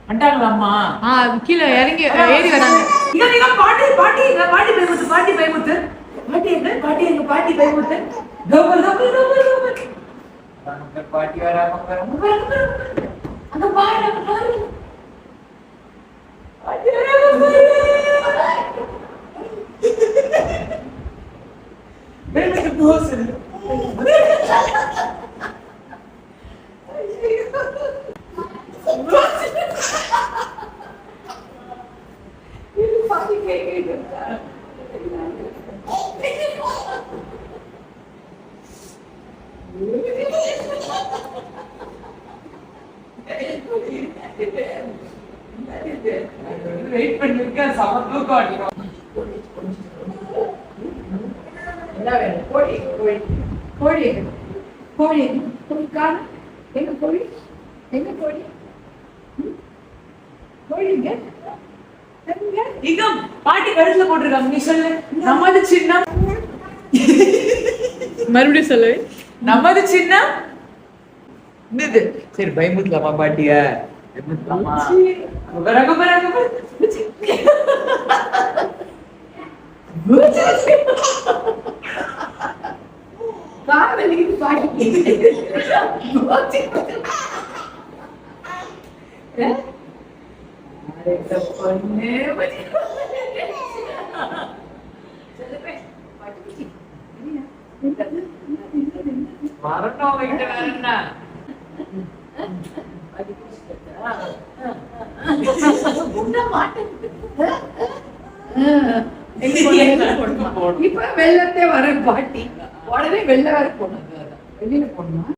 வந்துட்டாங்களாம்மா? கீழே இறங்கி ஏறி வராங்க. இங்க பாட்டி பாட்டி பாட்டி பயமுத்து பாட்டி பயமுத்து பாட்டி எங்க பாட்டி எங்க பாட்டி பயமுத்து டபுள் டபுள் டபுள் டபுள் நம்ம பாட்டி வராங்க அங்க பாரு அங்க பாரு பாட்டி வராங்க பயமுத்து போஸ் வெயிட் பண்ணிருக்கேன். சமத்துவம் காட்டுறோம். என்ன வேணும்? கோழி கோழி கோழி கோழி கோழிக்கான எங்க கோழி எங்க கோழி கோழிங்க இங்க பாட்டி கழுத்துல போட்டிருக்காங்க. நீ சொல்லு. நமது சின்னம் மறுபடியும் சொல்லவே. நமது சின்னம் இது. சரி பயமுத்தலாமா பாட்டிய? பயமுத்தலாமா? குபர குபர குபர காவலி பாட்டி பொண்ணு வரணும் வைக்கிட்ட வேற என்ன இப்ப வெள்ளத்தே வர பாட்டி உடனே வெள்ள வேற போடணும் வெளியில போடணும்.